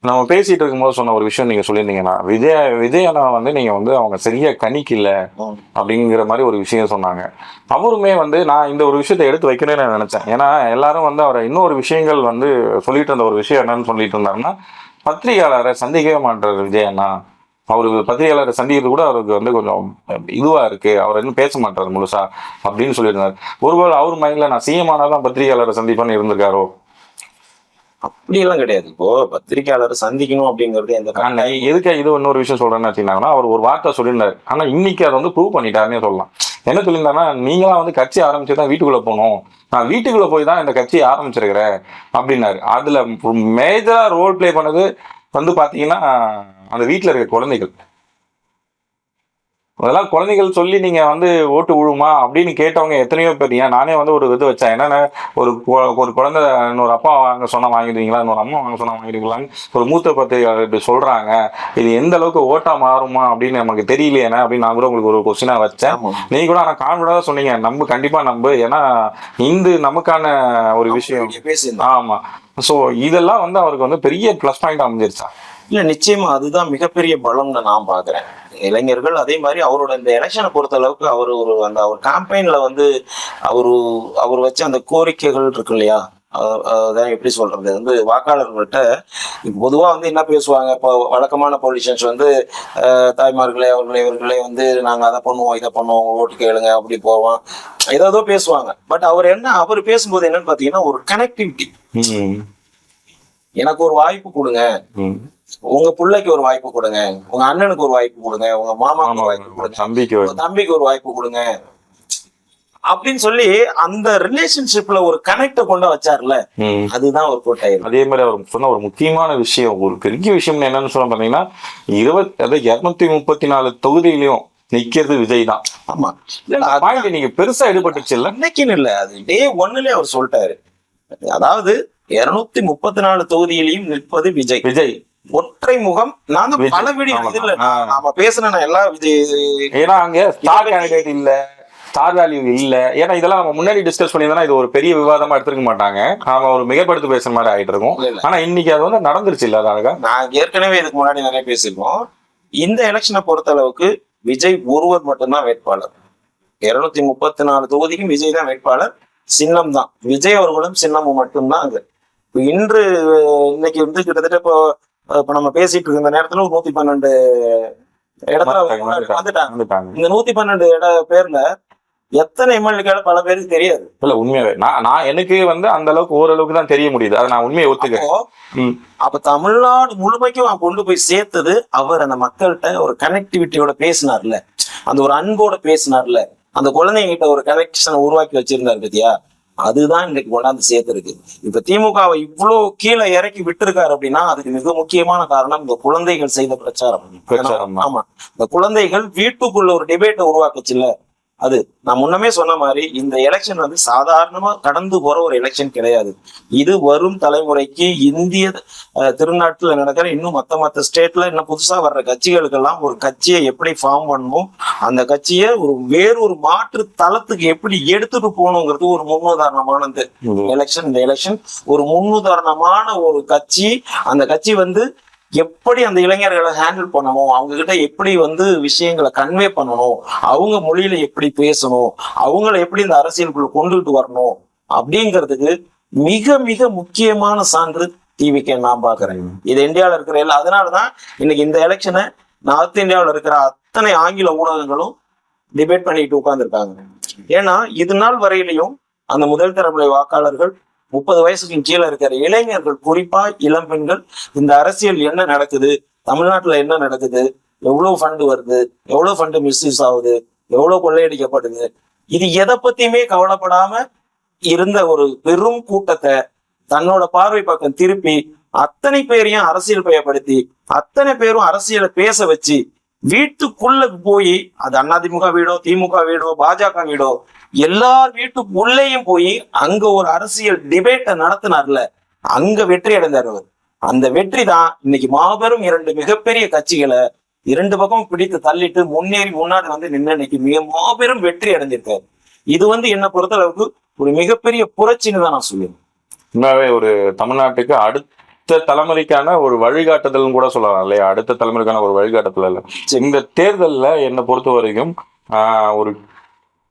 நம்ம பேசிட்டு இருக்கும்போது சொன்ன ஒரு விஷயம் நீங்க சொல்லியிருந்தீங்கன்னா, விஜய் அண்ணா வந்து நீங்க வந்து அவங்க சரியா கணிக்கல அப்படிங்கிற மாதிரி ஒரு விஷயம் சொன்னாங்க. அவருமே வந்து நான் இந்த ஒரு விஷயத்தை எடுத்து வைக்கணும்னு நான் நினைச்சேன். ஏன்னா எல்லாரும் வந்து அவரை இன்னொரு விஷயங்கள் வந்து சொல்லிட்டு இருந்த ஒரு விஷயம் என்னன்னு சொல்லிட்டு இருந்தாருன்னா, பத்திரிகையாளரை சந்திக்கவே மாட்டார் விஜய் அண்ணா. அவருக்கு பத்திரிகையாளரை சந்திக்கிறது கூட அவருக்கு வந்து கொஞ்சம் இதுவா இருக்கு. அவர் இன்னும் பேச மாட்டார் முழுசா அப்படின்னு சொல்லியிருந்தாரு. ஒருவேளை அவர் மைண்ட்ல நான் சிஎம் ஆனாதான் பத்திரிகையாளரை சந்திப்பேன்னு இருந்திருக்காரோ? அப்படியெல்லாம் கிடையாது. இப்போ பத்திரிகையாளரை சந்திக்கணும் அப்படிங்கிறது எந்த எதுக்கு இது இன்னொரு விஷயம் சொல்றேன்னு வச்சுக்கிட்டாங்கன்னா, அவர் ஒரு வார்த்தை சொல்லியிருந்தாரு. ஆனா இன்னைக்கு அதை வந்து ப்ரூவ் பண்ணிட்டாருன்னே சொல்லலாம். என்ன சொல்லியிருந்தாருன்னா, நீங்களாம் வந்து கட்சி ஆரம்பிச்சுதான் வீட்டுக்குள்ள போகணும், நான் வீட்டுக்குள்ள போய் தான் இந்த கட்சியை ஆரம்பிச்சிருக்கிறேன் அப்படின்னாரு. அதுல மேஜரா ரோல் பிளே பண்ணது வந்து பாத்தீங்கன்னா அந்த வீட்டுல இருக்க குழந்தைகள். அதெல்லாம் குழந்தைகள் சொல்லி நீங்க வந்து ஓட்டு விழுமா அப்படின்னு கேட்டவங்க எத்தனையோ பேர். ஏன் நானே வந்து ஒரு இது வச்சேன். என்னன்னா ஒரு குழந்தை இன்னொரு அப்பா வாங்க சொன்னா வாங்கிடுவீங்களா, இன்னொரு அம்மா வாங்க சொன்னா வாங்கிடுவீங்களான்னு ஒரு மூத்த பத்திரிகையாளர் இப்படி சொல்றாங்க. இது எந்த அளவுக்கு ஓட்டா மாறுமா அப்படின்னு நமக்கு தெரியலையே அப்படின்னு நான் கூட உங்களுக்கு ஒரு கொஸ்டினா வச்சேன். நீங்க கூட ஆனா கான்பிடண்டா சொன்னீங்க, நம்பு, கண்டிப்பா நம்பு, ஏன்னா இந்த நமக்கான ஒரு விஷயம். ஆமா. சோ இதெல்லாம் வந்து அவருக்கு வந்து பெரிய பிளஸ் பாயிண்ட் அமைஞ்சிருச்சா? இல்ல, நிச்சயமா அதுதான் மிகப்பெரிய பலம்னு நான் பாக்குறேன். இளைஞர்கள் அதே மாதிரி அவரோட இந்த எலெக்ஷனை பொறுத்த அளவுக்கு அவர் அவர் கேம்பெயின்ல வந்து அவர் வச்ச அந்த கோரிக்கைகள் இருக்கு இல்லையா, அதான் எப்படி சொல்றது, வந்து வாக்காளர்கள்ட்ட பொதுவா வந்து என்ன பேசுவாங்க, இப்போ வழக்கமான பொலிட்டிஷியன்ஸ் வந்து தாய்மார்களே இவர்களே வந்து நாங்க அதை பண்ணுவோம் இதை பண்ணுவோம் ஓட்டு கேளுங்க அப்படி போவோம் ஏதோ பேசுவாங்க. பட் அவர் பேசும்போது என்னன்னு பாத்தீங்கன்னா ஒரு கனெக்டிவிட்டி. எனக்கு ஒரு வாய்ப்பு கொடுங்க, உங்க பிள்ளைக்கு ஒரு வாய்ப்பு கொடுங்க, உங்க அண்ணனுக்கு ஒரு வாய்ப்பு கொடுங்க, உங்க மாமாவுக்கு ஒரு வாய்ப்பு கொடுங்க, தம்பிக்கு ஒரு வாய்ப்பு கொடுங்க அப்படின்னு சொல்லி அந்த ரிலேஷன்ஷிப்ல ஒரு கனெக்ட கொண்டு வச்சார்ல, அதுதான் ஒரு கோட்டாயிரம். அதே மாதிரி அவர் சொன்ன ஒரு முக்கியமான விஷயம், ஒரு பெரிய விஷயம் என்னன்னு சொல்ல பாத்தீங்கன்னா, 234 தொகுதியிலையும் நிக்கிறது விஜய் தான். ஆமா, நீங்க பெருசா ஈடுபட்டுச்சு இல்ல, இன்னைக்குன்னு இல்ல, அது டே ஒன்னுலயே அவர் சொல்லிட்டாரு. அதாவது 234 தொகுதியிலையும் நிற்பது விஜய். ஒற்றை முகம். நான் பல வீடியோ நாம பேசுன எல்லா விஜய், ஏன்னா அங்க ஸ்டார் கேண்டிடேட் இல்ல, ஸ்டார் வேல்யூ இல்ல. ஏன்னா இதெல்லாம் நம்ம முன்னாடி டிஸ்கஸ் பண்ணியிருந்தா இது ஒரு பெரிய விவாதமா எடுத்துருக்க மாட்டாங்க, நாம ஒரு மிகப்படுத்து பேசுற மாதிரி ஆயிட்டு இருக்கும். ஆனா இன்னைக்கு அது வந்து நடந்துருச்சு இல்ல. அதாக நான் ஏற்கனவே இதுக்கு முன்னாடி நிறைய பேசியிருக்கோம். இந்த எலெக்ஷனை பொறுத்த அளவுக்கு விஜய் ஒருவர் மட்டும்தான் வேட்பாளர். 234 தொகுதிக்கும் விஜய் தான் வேட்பாளர். சின்னம் தான் விஜய் அவர்களும் சின்னமும் மட்டும்தான் அங்க. இன்னைக்கு வந்து கிட்டத்தட்ட இப்ப நம்ம பேசிட்டு இருக்க இந்த நேரத்துல ஒரு 112 இடத்துல வந்துட்டாங்க. இந்த 112 பேர்ல எத்தனை எம்எல்ஏக்கள் பல பேருக்கு தெரியாது. இல்ல உண்மையாவே நான் எனக்கு வந்து அந்த அளவுக்கு ஓரளவுக்கு தான் தெரிய முடியுது, அதை நான் உண்மையை ஒத்துக்கிறேன். அப்ப தமிழ்நாடு முழுமைக்கும் கொண்டு போய் சேர்த்தது அவர் அந்த மக்கள்கிட்ட ஒரு கனெக்டிவிட்டியோட பேசினார்ல, அந்த ஒரு அன்போட பேசினார்ல, அந்த குழந்தைங்கிட்ட ஒரு கனெக்ஷனை உருவாக்கி வச்சிருந்தாரு பத்தியா, அதுதான் இன்னைக்கு கொண்டாந்து சேர்த்திருக்கு. இப்ப திமுகவை இவ்வளவு கீழே இறக்கி விட்டுருக்காரு அப்படின்னா அதுக்கு மிக முக்கியமான காரணம் இந்த குழந்தைகள் செய்த பிரச்சாரம். ஆமா, இந்த குழந்தைகள் வீட்டுக்குள்ள ஒரு டிபேட்டை உருவாக்குச்சுல்ல, அது நான் முன்னமே சொன்ன மாதிரி இந்த எலெக்ஷன் வந்து சாதாரணமா கடந்து போற ஒரு எலெக்ஷன் கிடையாது. இது வரும் தலைமுறைக்கு இந்திய திருநாட்டுல நடக்கிற இன்னும் மத்த ஸ்டேட்ல இன்னும் புதுசா வர்ற கட்சிகளுக்கெல்லாம் ஒரு கட்சியை எப்படி ஃபார்ம் பண்ணணும், அந்த கட்சியை வேறொரு மாற்று தளத்துக்கு எப்படி எடுத்துட்டு போகணுங்கிறது ஒரு முன்னுதாரணமான இந்த எலெக்ஷன் ஒரு முன்னுதாரணமான ஒரு கட்சி. அந்த கட்சி வந்து எப்படி அந்த இளைஞர்களை ஹேண்டில் பண்ணணும், அவங்க கிட்ட எப்படி வந்து விஷயங்களை கன்வே பண்ணணும், அவங்க மொழியில எப்படி பேசணும், அவங்களை எப்படி இந்த அரசியலுக்குள்ள கொண்டுகிட்டு வரணும் அப்படிங்கிறதுக்கு மிக மிக முக்கியமான சான்று டிவிக்கு நான் பாக்குறேன். இது இந்தியாவில இருக்கிற அதனாலதான் இன்னைக்கு இந்த எலெக்ஷனை நார்த் இந்தியாவில் இருக்கிற அத்தனை ஆங்கில ஊடகங்களும் டிபேட் பண்ணிட்டு உட்கார்ந்துருக்காங்க. ஏன்னா இது நாள் வரையிலையும் அந்த முதல் தலைமுறை வாக்காளர்கள் 30 வயசுக்கு கீழே இருக்கிற இளைஞர்கள், குறிப்பா இளம் பெண்கள், இந்த அரசியல் என்ன நடக்குது, தமிழ்நாட்டுல என்ன நடக்குது, எவ்வளவு ஃபண்டு வருது, எவ்வளவு ஃபண்டு மிஸ்யூஸ் ஆகுது, எவ்வளவு கொள்ளையடிக்கப்படுது, இது எதை பத்தியுமே கவலைப்படாம இருந்த ஒரு பெரும் கூட்டத்தை தன்னோட பார்வை பக்கம் திருப்பி அத்தனை பேரையும் அரசியல் பயப்படுத்தி அத்தனை பேரும் அரசியலை பேச வச்சு வீட்டுக்குள்ள போய், அது அதிமுக வீடோ திமுக வீடோ பாஜக வீடோ, எல்லார் வீட்டுக்குள்ளேயும் போய் அங்க ஒரு அரசியல் டிபேட்டை நடத்தினார்ல, அங்க வெற்றி அடைந்தார் அவர். அந்த வெற்றி தான் இன்னைக்கு மாபெரும் 2 மிகப்பெரிய கட்சிகளை 2 பக்கம் பிடித்து தள்ளிட்டு முன்னாடி வந்து நின்று இன்னைக்கு மிக மாபெரும் வெற்றி அடைஞ்சிருக்காரு. இது வந்து என்னை பொறுத்த அளவுக்கு ஒரு மிகப்பெரிய புரட்சின்னு தான் நான் சொல்லுவேன். உண்மையாவே ஒரு தமிழ்நாட்டுக்கு அடுத்த தலைமுறைக்கான ஒரு வழிகாட்டுதல்னு கூட சொல்லலாம் இல்லையா? அடுத்த தலைமுறைக்கான ஒரு வழிகாட்டுதல் இல்லை. இந்த தேர்தல்ல என்னை பொறுத்த வரைக்கும் ஒரு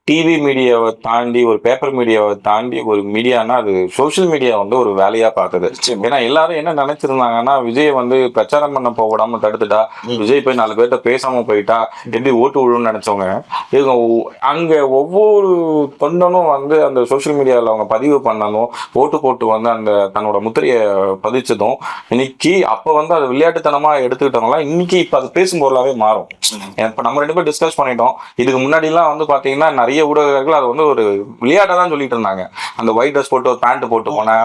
டிவி மீடியாவை தாண்டி, ஒரு பேப்பர் மீடியாவை தாண்டி ஒரு மீடியானா அது சோசியல் மீடியா வந்து ஒரு வேலையா பார்த்தது. ஏன்னா எல்லாரும் என்ன நினைச்சிருந்தாங்கன்னா, விஜய் வந்து பிரச்சாரம் பண்ண போடாம தடுத்துட்டா, விஜய் போய் 4 பேர்ட்ட பேசாம போயிட்டா எப்படி ஓட்டு விழுன்னு நினைச்சவங்க, இவங்க அங்க ஒவ்வொரு தொண்டனும் வந்து அந்த சோசியல் மீடியாவில் அவங்க பதிவு பண்ணணும், ஓட்டு போட்டு வந்து அந்த தன்னோட முத்திரையை பதிச்சதும் இன்னைக்கு அப்ப வந்து அது விளையாட்டுத்தனமா எடுத்துக்கிட்டவங்களாம் இன்னைக்கு இப்ப அது பேசும் பொருளாவே மாறும். இப்ப நம்ம 2 பேரும் டிஸ்கஸ் பண்ணிட்டோம். இதுக்கு முன்னாடி எல்லாம் வந்து பாத்தீங்கன்னா நிறைய ஊடகங்கள் அது வந்து ஒரு விளையாட்டை தான் சொல்லிட்டு இருந்தாங்க. அந்த ஒயிட் ட்ரெஸ் போட்டு ஒரு பேண்ட் போட்டு போன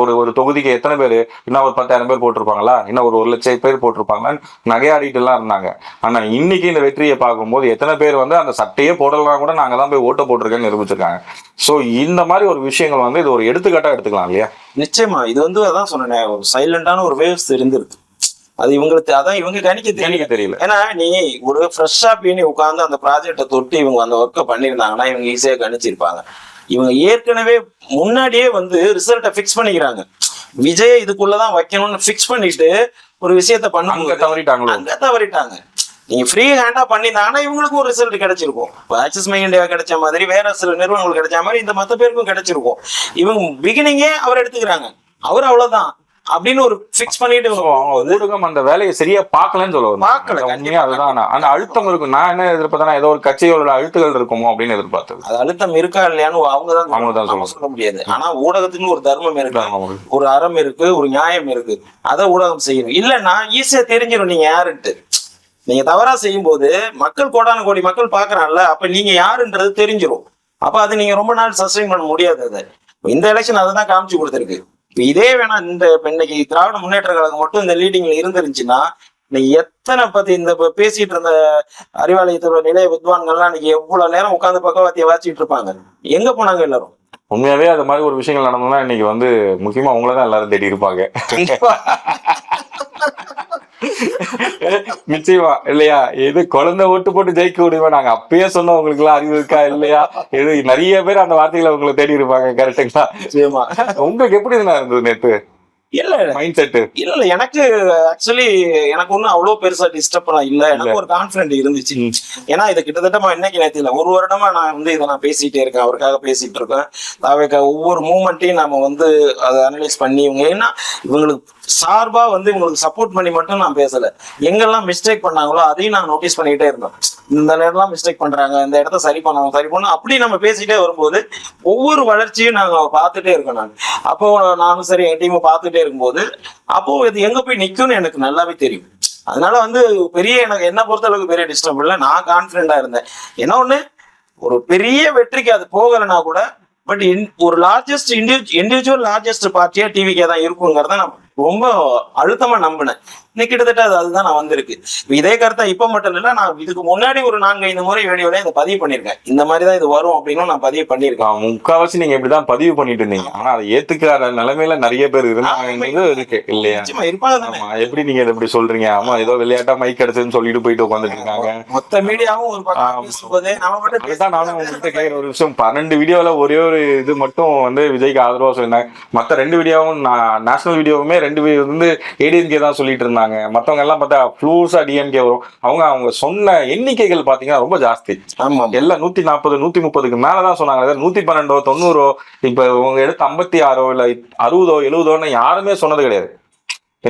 ஒரு தொகுதிக்கு எத்தனை பேர், இன்னும் ஒரு 10,000 பேர் போட்டிருப்பாங்களா, இன்னும் ஒரு 1,00,000 பேர் போட்டிருப்பாங்களான்னு நகையாடிட்டு எல்லாம் இருந்தாங்க. ஆனா இன்னைக்கு இந்த வெற்றியை பார்க்கும்போது எத்தனை பேர் வந்து அந்த சட்டையே போடலாம் கூட நாங்க தான் போய் ஓட்ட போட்டிருக்கேன்னு நிரூபிச்சிருக்காங்க. சோ இந்த மாதிரி ஒரு விஷயங்கள் வந்து இது ஒரு எடுத்துக்காட்டா எடுத்துக்கலாம் இல்லையா? நிச்சயமா இது வந்து அதான் சொன்னேன், ஒரு சைலண்டான ஒரு வேவ்ஸ் இருந்திருக்கு. அது இவங்களுக்கு அதான் இவங்க கணிக்க தெரியல. ஏன்னா நீ ஒரு ஃப்ரெஷ்ஷா பண்ணி உட்கார்ந்து அந்த ப்ராஜெக்டை தொட்டு இவங்க அந்த ஒர்க்கை பண்ணியிருந்தாங்கன்னா இவங்க ஈஸியா கணிச்சிருப்பாங்க. இவங்க ஏற்கனவே முன்னாடியே வந்து ரிசல்ட்டை ஃபிக்ஸ் பண்ணிக்கிறாங்க. விஜய் இதுக்குள்ளதான் வைக்கணும்னு ஃபிக்ஸ் பண்ணிட்டு ஒரு விஷயத்த அங்க தவறிட்டாங்க. நீங்க ஃப்ரீ ஹேண்டா பண்ணியிருந்தாங்கன்னா இவங்களுக்கும் ஒரு ரிசல்ட் கிடைச்சிருக்கும். ஆக்சிஸ் மை இந்தியா கிடைச்ச மாதிரி வேற சில நிறுவனங்களுக்கு கிடைச்ச மாதிரி இந்த மத்த பேருக்கும் கிடைச்சிருக்கும். இவங்க பிகினிங்கே அவர் எடுத்துக்கிறாங்க, அவர் அவ்வளவுதான் அப்படின்னு ஒரு ஃபிக்ஸ் பண்ணிட்டு ஊடகம் அந்த வேலையை சரியா பார்க்கலன்னு சொல்லுவாங்க. அதுதான் அந்த அழுத்தம் இருக்கும். நான் என்ன எதிர்பார்த்தேன்னா ஏதோ ஒரு கட்சியோட அழுத்துகள் இருக்குமோ அப்படின்னு எதிர்பார்த்தது. அது அழுத்தம் இருக்கா இல்லையான்னு அவங்கதான் சொல்ல முடியாது. ஆனா ஊடகத்துக்கு ஒரு தர்மம் இருக்கு, ஒரு அறம் இருக்கு, ஒரு நியாயம் இருக்கு. அதை ஊடகம் செய்யணும். இல்லைன்னா ஈஸியா தெரிஞ்சிடும் நீங்க யாருன்ட்டு. நீங்க தவறா செய்யும் போது மக்கள் கோடான கோடி மக்கள் பாக்குறாங்கல்ல, அப்ப நீங்க யாருன்றது தெரிஞ்சிடும். அப்ப அது நீங்க ரொம்ப நாள் சஸ்டெயின் பண்ண முடியாது. அது இந்த எலெக்ஷன் அதை தான் காமிச்சு கொடுத்துருக்கு. இப்ப இதே வேணா இந்த இன்னைக்கு திராவிட முன்னேற்ற கழகம் மட்டும் இந்த லீடிங்ல இருந்துருந்துச்சுன்னா இன்னைக்கு எத்தனை பத்தி இந்த பேசிட்டு இருந்த அறிவாலயத்தோட நிலைய வித்வான்கள்லாம் இன்னைக்கு எவ்வளவு நேரம் உட்காந்து பக்கவாத்திய வாச்சிட்டு இருப்பாங்க. எங்க போனாங்க எல்லாரும்? உண்மையாவே அது மாதிரி ஒரு விஷயங்கள் நடந்ததுன்னா இன்னைக்கு வந்து முக்கியமா அவங்களதான் எல்லாரும் தேடி இருப்பாங்க. நிச்சயமா இல்லையா? இது குழந்தை ஓட்டு போட்டு ஜெயிக்க முடியுமா? நாங்க அப்பயே சொன்னோம், உங்களுக்கு எல்லாம் அறிவு இருக்கா இல்லையா? இது நிறைய பேர் அந்த வார்த்தைகளை உங்களை தேடி இருப்பாங்க. கரெக்டுங்களா? நிச்சயமா. உங்களுக்கு எப்படி இருந்தது நேத்து இல்ல மைண்ட் செட்? இல்ல எனக்கு ஆக்சுவலி எனக்கு ஒன்னும் அவ்வளவு பெருசா டிஸ்டர்ப் இல்ல. எனக்கு ஒரு கான்பிடன்ட் இருந்துச்சு. ஏன்னா இது கிட்டத்தட்ட இன்னைக்கு நேற்று இல்ல, ஒரு வருடமா நான் வந்து இதை நான் பேசிட்டே இருக்கேன், அவருக்காக பேசிட்டு இருக்கேன். ஒவ்வொரு மூமெண்ட்டையும் நம்ம வந்து அதை அனலைஸ் பண்ணி இவங்க ஏன்னா இவங்களுக்கு சார்பா வந்து இவங்களுக்கு சப்போர்ட் பண்ணி மட்டும் நான் பேசல. எங்கெல்லாம் மிஸ்டேக் பண்ணாங்களோ அதையும் நான் நோட்டீஸ் பண்ணிக்கிட்டே இருந்தோம். இந்த நேரம்லாம் மிஸ்டேக் பண்றாங்க, இந்த இடத்த சரி பண்ணணும் அப்படி நம்ம பேசிட்டே வரும்போது ஒவ்வொரு வளர்ச்சியும் நாங்க பார்த்துட்டே இருக்கோம். அப்போ நானும் சரி என் டீமை பார்த்துட்டே இருக்கும்போது அப்போ இது எங்க போய் நிக்கும்னு எனக்கு நல்லாவே தெரியும். அதனால வந்து எனக்கு என்ன பொறுத்த அளவுக்கு பெரிய டிஸ்டர்ப் இல்லை. நான் கான்பிடண்டா இருந்தேன். என்ன ஒண்ணு, ஒரு பெரிய வெற்றிக்கு அது போகலைன்னா கூட பட் ஒரு லார்ஜஸ்ட் இண்டிவிஜுவல் லார்ஜஸ்ட் பார்ட்டியா டிவிக்கே தான் இருக்குங்கிறத நான் ரொம்ப அழுத்தமா நம்பினேன். இன்னைக்கு கிட்டத்தட்ட அதுதான் நான் வந்திருக்கு. இதே கருத்தை இப்ப மட்டும் இல்ல, நான் இதுக்கு முன்னாடி ஒரு 4-5 முறை வீடியோல இதை பதிவு பண்ணிருக்கேன். இந்த மாதிரிதான் இது வரும் அப்படின்னு நான் பதிவு பண்ணிருக்கேன். முக்கால்வாசி நீங்க இப்படிதான் பதிவு பண்ணிட்டு இருந்தீங்க. ஆனா அதை ஏத்துக்கிற நிலைமையில நிறைய பேர் இருந்தாங்க இருக்கு இல்லையா? இருப்பாங்க. எப்படி நீங்க இதை எப்படி சொல்றீங்க? ஆமா ஏதோ விளையாட்டா மைக் கிடைச்சதுன்னு சொல்லிட்டு போயிட்டு உட்காந்துட்டு இருக்காங்க. மொத்த மீடியாவும் ஒரு அதுதான் நானும் உங்ககிட்ட கேட்கிற ஒரு விஷயம். 12 வீடியோல ஒரே ஒரு இது மட்டும் வந்து விஜய்க்கு ஆதரவா சொல்லியிருந்தாங்க. மத்த 2 வீடியோவும் நேஷனல் வீடியோவுமே 2 வந்து ஏடிஎம்கே தான் சொல்லிட்டு இருந்தாங்க. மத்தவங்க எல்லாம் பார்த்தா ஃப்ளூஸா டிஎம்கே வரும். அவங்க சொன்ன எண்ணிக்கைகள் பாத்தீங்கன்னா ரொம்ப ஜாஸ்தி. எல்லாம் 140 130க்கு மேலதான் சொன்னாங்க. 112 90 இப்ப உங்க எடுத்து 56 இல்ல 60 70 யாருமே சொன்னது கிடையாது.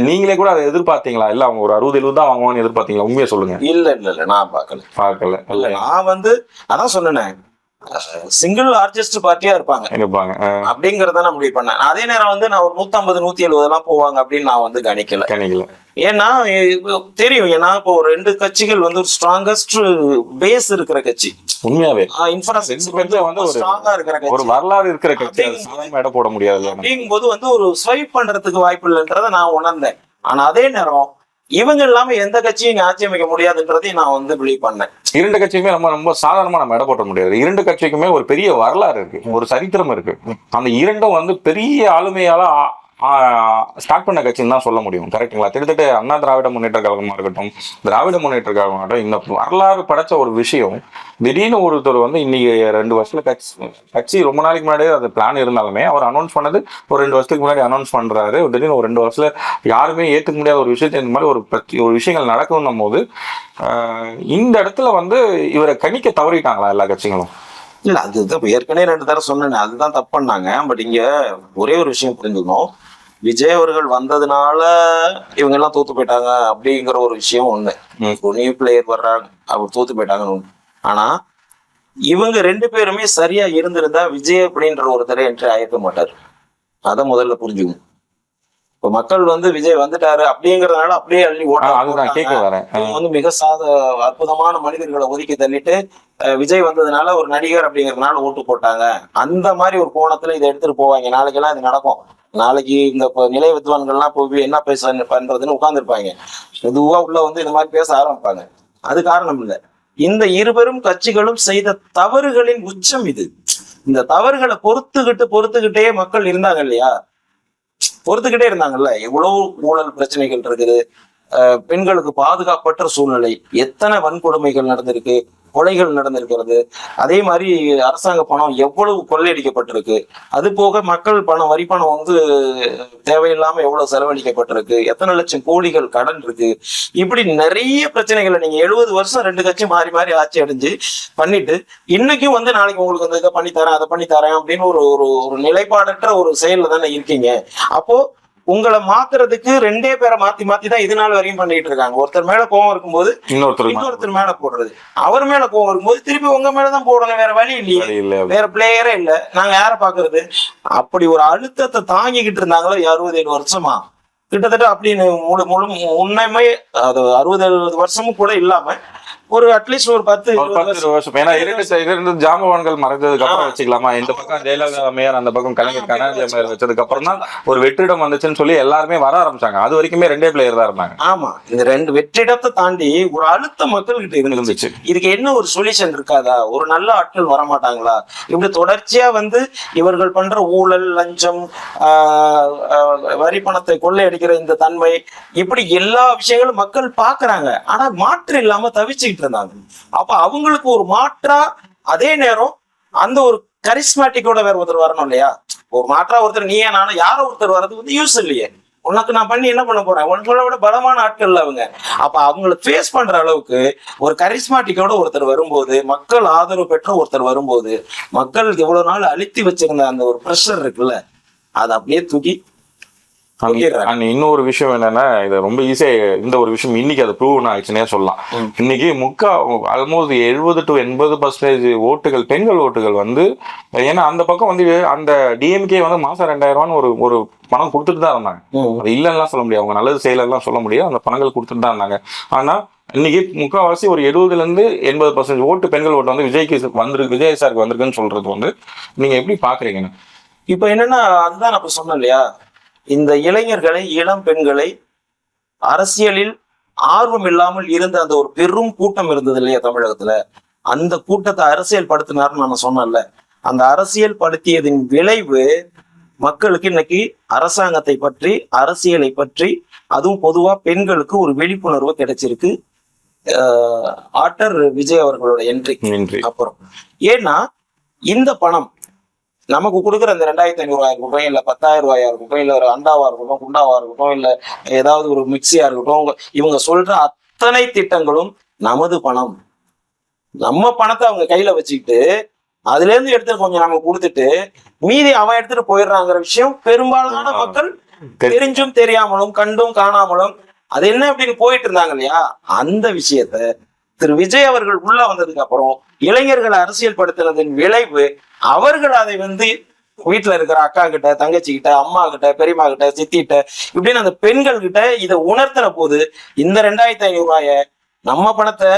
நீங்களே கூட அதை எதிர்பார்த்தீங்களா? இல்ல அவங்க ஒரு 60 70 தான் வாங்குவான்னு எதிர்பார்த்தீங்களா? உண்மையை சொல்லுங்க. இல்ல நான் பார்க்கல. இல்ல நான் வந்து அதான் சொன்னேன், சிங்கிள் லார்ஜஸ்ட் பார்ட்டியா இருப்பாங்க அப்படிங்கறத நான் முடிவு பண்ணேன். அதே நேரம் வந்து நான் ஒரு 150 170 எல்லாம் போவாங்க அப்படின்னு நான் வந்து கணிக்கல. ஏன்னா தெரியும், ஏன்னா இப்போ 2 கட்சிகள் வந்து ஒரு ஸ்ட்ராங்கஸ்ட் பேஸ் இருக்கிற கட்சி. உண்மையாவே இன்ஃப்ராஸ்ட்ரக்சர் வந்து ஸ்ட்ராங்கா இருக்கிற கட்சி, ஒரு வரலாறு இருக்கிற கட்சி. இடம் போட முடியாது அப்படிங்கும்போது வந்து ஒரு ஸ்வைப் பண்றதுக்கு வாய்ப்பு இல்லைன்றதை நான் உணர்ந்தேன். ஆனா அதே நேரம் இவங்க இல்லாம எந்த கட்சியும் ஆட்சி அமைக்க முடியாதுன்றதையும் நான் வந்து பிலீவ் பண்ணேன். 2 கட்சிக்குமே ரொம்ப சாதாரணமா நம்ம இடம் போட முடியாது. 2 கட்சிக்குமே ஒரு பெரிய வரலாறு இருக்கு, ஒரு சரித்திரம் இருக்கு. அந்த 2ம் வந்து பெரிய ஆளுமையால ஸ்டார்ட் பண்ண கட்சின்னு தான் சொல்ல முடியும். கரெக்டுங்களா? கிட்டத்தட்ட அண்ணா திராவிட முன்னேற்ற கழகமா இருக்கட்டும், திராவிட முன்னேற்ற கழகமாக இருக்கட்டும், இந்த வரலாறு படைச்ச ஒரு விஷயம் திடீர்னு ஒருத்தர் வந்து இன்னைக்கு 2 வருஷத்துல கட்சி ரொம்ப நாளைக்கு முன்னாடியே அது பிளான் இருந்தாலுமே அவர் அனௌன்ஸ் பண்ணது ஒரு 2 வருஷத்துக்கு முன்னாடி அனௌன்ஸ் பண்றாரு. திடீர்னு ஒரு 2 வருஷத்துல யாருமே ஏற்றுக்க முடியாத ஒரு விஷயத்தை இந்த மாதிரி ஒரு விஷயங்கள் நடக்கணும் போது இந்த இடத்துல வந்து இவரை கணிக்க தவறிட்டாங்களா எல்லா கட்சிகளும்? இல்ல அதுதான் ஏற்கனவே 2 தடவை சொன்னேன், அதுதான் தப்பு பண்ணாங்க. பட் இங்க ஒரே ஒரு விஷயம் புரிஞ்சுக்கணும், விஜய் அவர்கள் வந்ததுனால இவங்க எல்லாம் தோத்து போயிட்டாங்க அப்படிங்கிற ஒரு விஷயம் ஒண்ணு. ஒரு நியூ பிளேயர் வர்றாங்க, அவர் தோத்து போயிட்டாங்கன்னு ஒண்ணு. ஆனா இவங்க 2 பேருமே சரியா இருந்திருந்தா விஜய் அப்படின்ற ஒருத்தரை என்ட்ரி ஆயிருக்க மாட்டாரு. அதை முதல்ல புரிஞ்சுக்கணும். இப்ப மக்கள் வந்து விஜய் வந்துட்டாரு அப்படிங்கறதுனால அப்படியே அள்ளி வந்து மிக அற்புதமான மனிதர்களை ஒதுக்கி தள்ளிட்டு விஜய் வந்ததுனால ஒரு நடிகர் அப்படிங்கறதுனால ஓட்டு போட்டாங்க, அந்த மாதிரி ஒரு கோணத்துல இதை எடுத்துட்டு போவாங்க. நாளைக்கெல்லாம் இது நடக்கும். நாளைக்கு இந்த நிலை வித்வான்கள்லாம் போய் என்ன பேச பண்றதுன்னு உட்கார்ந்துருப்பாங்க. மெதுவா உள்ள வந்து இந்த மாதிரி பேச ஆரம்பிப்பாங்க. அது காரணம் இல்லை, இந்த இருவரும் கட்சிகளும் செய்த தவறுகளின் உச்சம் இது. இந்த தவறுகளை பொறுத்துக்கிட்டே மக்கள் இருந்தாங்க இல்லையா, பொறுத்துக்கிட்டே இருந்தாங்கல்ல. எவ்வளவு ஊழல் பிரச்சனைகள் இருக்குது, பெண்களுக்கு பாதுகாப்பற்ற சூழ்நிலை, எத்தனை வன்கொடுமைகள் நடந்திருக்கு, கொலைகள் நடந்திருக்கிறது. அதே மாதிரி அரசாங்க பணம் எவ்வளவு கொள்ளையடிக்கப்பட்டிருக்கு, அது போக மக்கள் பணம் வரி பணம் வந்து தேவையில்லாம எவ்வளவு செலவழிக்கப்பட்டிருக்கு, எத்தனை லட்சம் கோடிகள் கடன் இருக்கு. இப்படி நிறைய பிரச்சனைகளை நீங்க 70 வருஷம் 2 கட்சி மாறி மாறி ஆட்சி அடைஞ்சு பண்ணிட்டு இன்னைக்கும் வந்து நாளைக்கு உங்களுக்கு வந்து இதை பண்ணித்தரேன் அதை பண்ணித்தரேன் அப்படின்னு ஒரு நிலைப்பாடற்ற ஒரு செயல்ல தானே இருக்கீங்க. அப்போ உங்களை மாத்துறதுக்கு 2 பேரை மாத்தி தான் இது நாள் வரையும் பண்ணிட்டு இருக்காங்க. ஒருத்தர் மேல கோவம் இருக்கும்போது இன்னொருத்தர் மேல போடுறது, அவர் மேல கோவம் இருக்கும்போது திருப்பி உங்க மேலதான் போடணும், வேற வழி இல்லையே, வேற பிளேயரே இல்ல, நாங்க யார பாக்குறது? அப்படி ஒரு அழுத்தத்தை தாங்கிக்கிட்டு இருந்தாங்களோ 67 வருஷமா கிட்டத்தட்ட. அப்படின்னு உண்மையுமே அது 60-70 வருஷமும் கூட இல்லாம ஒரு அட்லீஸ்ட் ஒரு 10-20 வருஷம். ஏன்னா இரண்டு ஜாம்பவான்கள் மறைஞ்சதுக்கு அப்புறம் வச்சுக்கலாமா, இந்த பக்கம் ஜெயலலிதா அம்மையார், அந்த பக்கம் கலைஞர் கருணாநிதி அம்மையார் வச்சதுக்கு அப்புறம் தான் ஒரு வெற்றிடம் வந்துச்சுன்னு சொல்லி எல்லாருமே வர ஆரம்பிச்சாங்க. அது வரைக்குமே 2 பிளேயர் தான் இருந்தாங்க. ஆமா, இந்த 2 வெற்றிடத்தை தாண்டி ஒரு அழுத்த மக்கள் கிட்ட இருந்துச்சு. இதுக்கு என்ன ஒரு சொல்யூஷன் இருக்காதா? ஒரு நல்ல ஆட்கள் வரமாட்டாங்களா? இப்படி தொடர்ச்சியா வந்து இவர்கள் பண்ற ஊழல், லஞ்சம், வரி பணத்தை கொள்ளையடிக்கிற இந்த தன்மை, இப்படி எல்லா விஷயங்களும் மக்கள் பாக்குறாங்க. ஆனா மாற்று இல்லாம தவிச்சுக்கிட்டு இருந்தாங்க. அப்ப அவங்களுக்கு ஒரு மாற்றா, அதே நேரம் அந்த ஒரு கரிஸ்மேட்டிக்கோட வேற ஒருத்தர் வரணும் இல்லையா? ஒரு மாற்றா ஒருத்தர் நீயே நானும் யாரோ ஒருத்தர் வர்றது வந்து யூஸ் இல்லையே. உனக்கு நான் பண்ணி என்ன பண்ண போறேன்? உனக்கு விட பலமான ஆட்கள் அவங்க. அப்ப அவங்களை ஃபேஸ் பண்ற அளவுக்கு ஒரு கரிஸ்மாட்டிக்கோட ஒருத்தர் வரும்போது, மக்கள் ஆதரவு பெற்ற ஒருத்தர் வரும்போது, மக்கள் இவ்வளவு நாள் அழுத்தி வச்சிருந்த அந்த ஒரு ப்ரெஷர் இருக்குல்ல, அதை அப்படியே தூக்கி. இன்னொரு விஷயம் என்னன்னா, இது ரொம்ப ஈஸியா இந்த ஒரு விஷயம் இன்னைக்கு அது ப்ரூவ் ஆயிடுச்சுன்னே சொல்லலாம். இன்னைக்கு ஆல்மோஸ்ட் 70 to 80% ஓட்டுகள் பெண்கள் ஓட்டுகள் வந்து, ஏன்னா அந்த பக்கம் வந்து அந்த டிஎம்கே வந்து மாசம் 2000 ஒரு பணம் கொடுத்துட்டு தான் இருந்தாங்க. அது இல்லைன்னா சொல்ல முடியாது, அவங்க நல்லது செய்யலாம் சொல்ல முடியாது, அந்த பணங்கள் கொடுத்துட்டு தான் இருந்தாங்க. ஆனா இன்னைக்கு முக்கால்வாசி ஒரு 70-80% ஓட்டு பெண்கள் ஓட்டு வந்து விஜய் சாருக்கு வந்திருக்குன்னு சொல்றது வந்து நீங்க எப்படி பாக்குறீங்கன்னு? இப்ப என்னன்னா, அதுதான் நான் சொன்னேன் இல்லையா, இந்த இளைஞர்களை, இளம் பெண்களை, அரசியலில் ஆர்வம் இல்லாமல் இருந்த அந்த ஒரு பெரும் கூட்டம் இருந்தது இல்லையா தமிழகத்துல, அந்த கூட்டத்தை அரசியல் படுத்தினார்னு நான் சொன்னேன்ல. அந்த அரசியல் படுத்தியதின் விளைவு மக்களுக்கு இன்னைக்கு அரசாங்கத்தை பற்றி, அரசியலை பற்றி, அதுவும் பொதுவா பெண்களுக்கு ஒரு விழிப்புணர்வு கிடைச்சிருக்கு ஆட்டர் விஜய் அவர்களோட என்ட்ரி அப்புறம். ஏன்னா இந்த பணம் நமக்கு கொடுக்குற அந்த 2500 ரூபாய் இல்ல 10,000 ரூபாயா இருக்கட்டும், இல்ல ஒரு அண்டாவா இருக்கட்டும், குண்டாவா இருக்கட்டும், இல்ல ஏதாவது ஒரு மிக்சியா இருக்கட்டும், இவங்க சொல்ற அத்தனை திட்டங்களும் நமது பணம். நம்ம பணத்தை அவங்க கையில வச்சுக்கிட்டு அதுல இருந்து எடுத்து கொஞ்சம் நம்ம கொடுத்துட்டு மீதி அவன் எடுத்துட்டு போயிடுறாங்கிற விஷயம் பெரும்பாலான மக்கள் தெரிஞ்சும் தெரியாமலும் கண்டும் காணாமலும் அது என்ன அப்படின்னு போயிட்டு இருந்தாங்க இல்லையா. அந்த விஷயத்த திரு விஜய் அவர்கள் உள்ள வந்ததுக்கு அப்புறம் இளைஞர்களை அரசியல் படுத்துறதின் விளைவு, அவர்கள் அதை வந்து வீட்டுல இருக்கிற அக்கா கிட்ட, தங்கச்சி கிட்ட, அம்மா கிட்ட, பெரியம்மா கிட்ட, சித்திட்ட, இப்படின்னு அந்த பெண்கள் கிட்ட இதை உணர்த்துற போது இந்த 2500 ரூபாய நம்ம பணத்தை,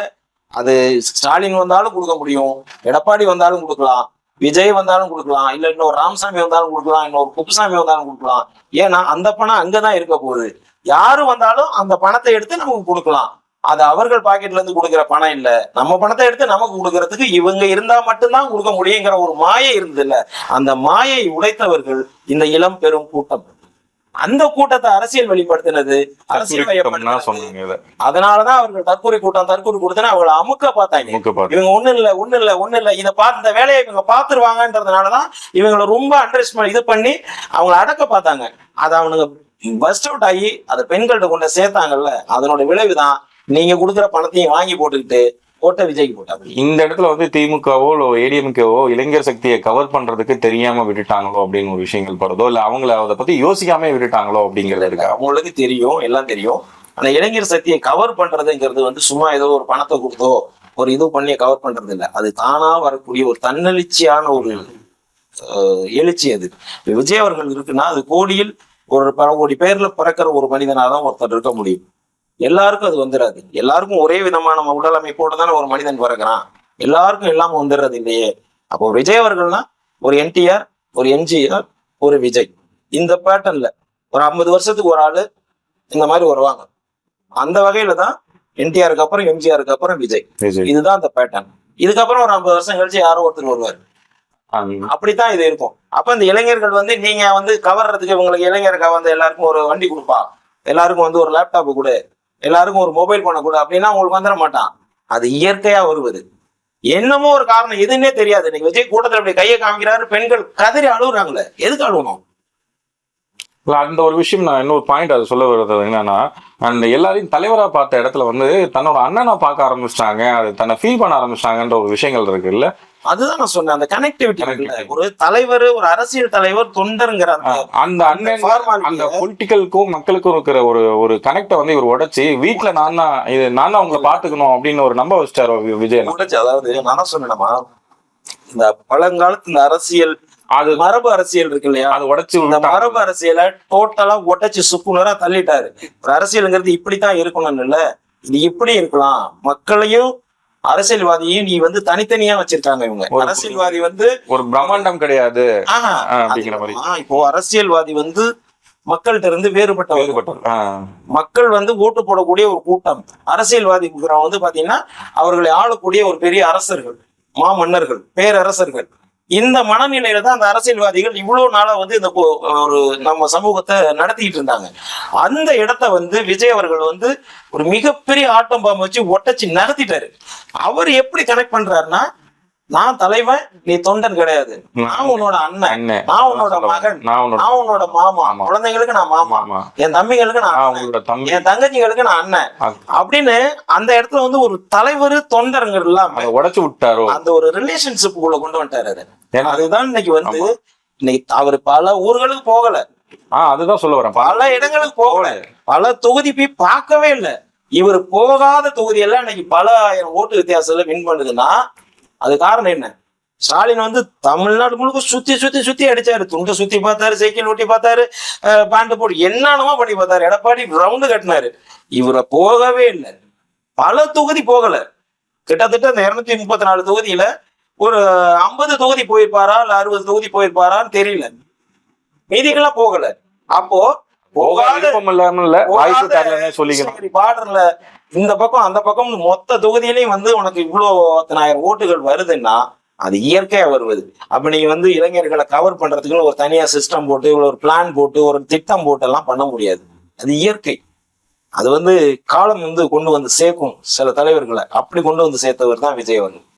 அது ஸ்டாலின் வந்தாலும் கொடுக்க முடியும், எடப்பாடி வந்தாலும் கொடுக்கலாம், விஜய் வந்தாலும் கொடுக்கலாம், இல்ல இன்னொரு ராமசாமி வந்தாலும் கொடுக்கலாம், இன்னொரு குப்புசாமி வந்தாலும் கொடுக்கலாம். ஏன்னா அந்த பணம் அங்கதான் இருக்க போகுது. யாரு வந்தாலும் அந்த பணத்தை எடுத்து நமக்கு கொடுக்கலாம். அது அவர்கள் பாக்கெட்ல இருந்து கொடுக்குற பணம் இல்ல, நம்ம பணத்தை எடுத்து நமக்கு கொடுக்கறதுக்கு இவங்க இருந்தா மட்டும்தான் கொடுக்க முடியுங்கிற ஒரு மாயை இருந்தது இல்ல. அந்த மாயை உடைத்தவர்கள் இந்த இளம் பெரும் கூட்டம். அந்த கூட்டத்தை அரசியல் வெளிப்படுத்தினது, அரசியல் குறிப்பிட்டோம்னா வயப்படுத்தினது. சொன்னாங்க இதை. அதனாலதான் அவர்கள் தற்கொலை கூட்டம்னு அவங்களை அமுக்க பார்த்தாங்க. மூக்க பார்த்து. இவங்க ஒண்ணு இல்ல இதை பார்த்து இந்த வேலையை இவங்க பார்த்துருவாங்கன்றதுனாலதான் இவங்களை ரொம்ப அண்டர்ஸ்டிமேட் இது பண்ணி அவங்களை அடக்க பார்த்தாங்க. அதை அவனுங்க பஸ்ட் அவுட் ஆகி அதை பெண்கள்கிட்ட கொண்டு சேர்த்தாங்கல்ல, அதனோட விளைவுதான் நீங்க கொடுக்குற பணத்தையும் வாங்கி போட்டுக்கிட்டு ஓட்ட விஜய்க்கு போட்டாங்க. இந்த இடத்துல வந்து திமுகவோ இல்ல ஏடிஎம்கேவோ இளைஞர் சக்தியை கவர் பண்றதுக்கு தெரியாம விட்டுட்டாங்களோ அப்படின்னு ஒரு விஷயங்கள் படுதோ, இல்ல அவங்கள அதை பத்தி யோசிக்காம விட்டுட்டாங்களோ அப்படிங்கிறது இருக்கா? அவங்களுக்கு தெரியும், எல்லாம் தெரியும். ஆனா இளைஞர் சக்தியை கவர் பண்றதுங்கிறது வந்து சும்மா ஏதோ ஒரு பணத்தை கொடுத்தோ ஒரு இது பண்ணி கவர் பண்றது இல்லை. அது தானா வரக்கூடிய ஒரு தன்னெழுச்சியான ஒரு எழுச்சி. அது விஜய் அவர்கள் இருக்குன்னா அது கோடியில் ஒரு பல கோடி பேர்ல பிறக்கிற ஒரு மனிதனாதான் ஒருத்தர் இருக்க முடியும். எல்லாருக்கும் அது வந்துடாது. எல்லாருக்கும் ஒரே விதமான உடல் அமைப்போடு தானே ஒரு மனிதன் பிறக்கிறான். எல்லாருக்கும் இல்லாம வந்துடுறது இல்லையே. அப்போ விஜய் அவர்கள்னா ஒரு என்டிஆர், ஒரு எம்ஜிஆர், ஒரு விஜய், இந்த பேட்டர்ன்ல ஒரு 50 வருஷத்துக்கு ஒரு ஆளு இந்த மாதிரி வருவாங்க. அந்த வகையில தான் என்டிஆருக்கு அப்புறம் எம்ஜிஆருக்கு அப்புறம் விஜய். இதுதான் அந்த பேட்டர்ன். இதுக்கப்புறம் ஒரு 50 வருஷம் கழிச்சு யாரோ ஒருத்தர் வருவார். அப்படித்தான் இது இருக்கும். அப்ப இந்த இளைஞர்கள் வந்து நீங்க வந்து கவர்றதுக்கு இவங்களுக்கு இளைஞருக்கு வந்து எல்லாருக்கும் ஒரு வண்டி கொடுப்பா, எல்லாருக்கும் வந்து ஒரு லேப்டாப் கொடு, எல்லாருக்கும் ஒரு மொபைல் போன கொடு அப்படின்னா உங்களுக்கு வந்துட மாட்டான். அது இயற்கையா வருவது. என்னமோ ஒரு காரணம் எதுன்னே தெரியாது. இன்னைக்கு விஜய் கூட்டத்தில் அப்படி கையை காமிக்கிறாரு, பெண்கள் கதறி அழுகுறாங்களே, எதுக்கு அழுகணும்? அந்த ஒரு விஷயம் நான் இன்னொரு பாயிண்ட் அதை சொல்ல வர்றது என்னன்னா, அந்த எல்லாரையும் தலைவரா பார்த்த இடத்துல வந்து தன்னோட அண்ணனை பார்க்க ஆரம்பிச்சிட்டாங்க, அது தன்னை ஃபீல் பண்ண ஆரம்பிச்சிட்டாங்கன்ற ஒரு விஷயங்கள் இருக்குல்ல. அதுதான் நான் சொன்னேன், அந்த கனெக்டிவிட்டி. ஒரு தலைவர், ஒரு அரசியல் தலைவர், தொண்டருங்கிற அந்த அண்ணன் அந்த பொலிட்டிக்கலுக்கும் மக்களுக்கும் இருக்கிற ஒரு கனெக்டை வந்து இவர் உடைச்சு வீட்டுல நான் தான் உங்களை பாத்துக்கணும் அப்படின்னு ஒரு நம்ப வச்சிட்டாரு விஜய். அதாவது நான் தான் சொன்னேன்மா, இந்த பழங்காலத்து இந்த அரசியல், அது மரபு அரசியல் இருக்கு இல்லையா, அது உடைச்சு இந்த மரபு அரசியலை டோட்டலா உடைச்சு சுக்குனரா தள்ளிட்டாரு. ஒரு அரசியலுங்கிறது இப்படித்தான் இருக்கணும்னு இல்ல, இது இப்படி இருக்கலாம். மக்களையும் அரசியல்வாதியையும் நீ வந்து தனித்தனியா வச்சிருக்காங்க இவங்க. அரசியல்வாதி வந்து ஒரு பிரம்மாண்டம் கிடையாது. இப்போ அரசியல்வாதி வந்து மக்கள்கிட்ட இருந்து வேறுபட்ட மக்கள் வந்து ஓட்டு போடக்கூடிய ஒரு கூட்டம். அரசியல்வாதி வந்து பாத்தீங்கன்னா அவர்களை ஆளக்கூடிய ஒரு பெரிய அரசர்கள், மாமன்னர்கள், பேரரசர்கள். இந்த மனநிலையில தான் அந்த அரசியல்வாதிகள் இவ்வளவு நாளா வந்து இந்த ஒரு நம்ம சமூகத்தை நடத்திட்டு இருந்தாங்க. அந்த இடத்த வந்து விஜய் அவர்கள் வந்து ஒரு மிகப்பெரிய ஆட்டம் பாம்பு வச்சு ஒட்டச்சு நகர்த்திட்டாரு. அவர் எப்படி கனெக்ட் பண்றாருன்னா, நான் தலைவன், நீ தொண்டன் கிடையாது, நான் உன்னோட அண்ணன், நான் உன்னோட மகன், நான் உன்னோட மாமா, குழந்தைங்களுக்கு நான் மாமா, என் தம்பிகளுக்கு நான், என் தங்கச்சிகளுக்கு நான் அண்ணன் அப்படின்னு அந்த இடத்துல வந்து ஒரு தலைவர் தொண்டருங்க இல்லாம உடைச்சு விட்டாரோ, அந்த ஒரு ரிலேஷன்ஷிப்புக்குள்ள கொண்டு வந்துட்டாரு. அதுதான் இன்னைக்கு வந்து இன்னைக்கு அவர் பல ஊர்களுக்கு போகல. அதுதான் சொல்ல வரேன், பல இடங்களுக்கு போகல, பல தொகுதி போய் பார்க்கவே இல்லை. இவர் போகாத தொகுதியெல்லாம் இன்னைக்கு பல ஆயிரம் ஓட்டு வித்தியாசத்துல வின் பண்ணுதுன்னா அது காரணம் என்ன? ஸ்டாலின் வந்து தமிழ்நாடு முழுக்க சுத்தி அடிச்சாரு. துண்டை சுத்தி பார்த்தாரு, சைக்கிள் ஓட்டி பார்த்தாரு, பேண்ட் போட்டு என்னென்னமோ பண்ணி பார்த்தாரு. எடப்பாடி ரவுண்டு கட்டினாரு. இவரை போகவே இல்லை. பல தொகுதி போகல. கிட்டத்தட்ட இந்த 234 தொகுதியில ஒரு 50 தொகுதி போயிருப்பாரா இல்ல 60 தொகுதி போயிருப்பாரான்னு தெரியல. மீதிகள்லாம் போகல. அப்போ பார்டர்ல இந்த பக்கம் அந்த பக்கம் மொத்த தொகுதியிலையும் வந்து உனக்கு இவ்வளவு 10,000 ஓட்டுகள் வருதுன்னா அது இயற்கையா வருவது. அப்ப நீங்க வந்து இளைஞர்களை கவர் பண்றதுக்கு ஒரு தனியா சிஸ்டம் போட்டு ஒரு பிளான் போட்டு ஒரு திட்டம் போட்டு எல்லாம் பண்ண முடியாது. அது இயற்கை. அது வந்து காலம் வந்து கொண்டு வந்து சேர்க்கும் சில தலைவர்களை. அப்படி கொண்டு வந்து சேர்த்தவர் தான் விஜய் அவர்கள்.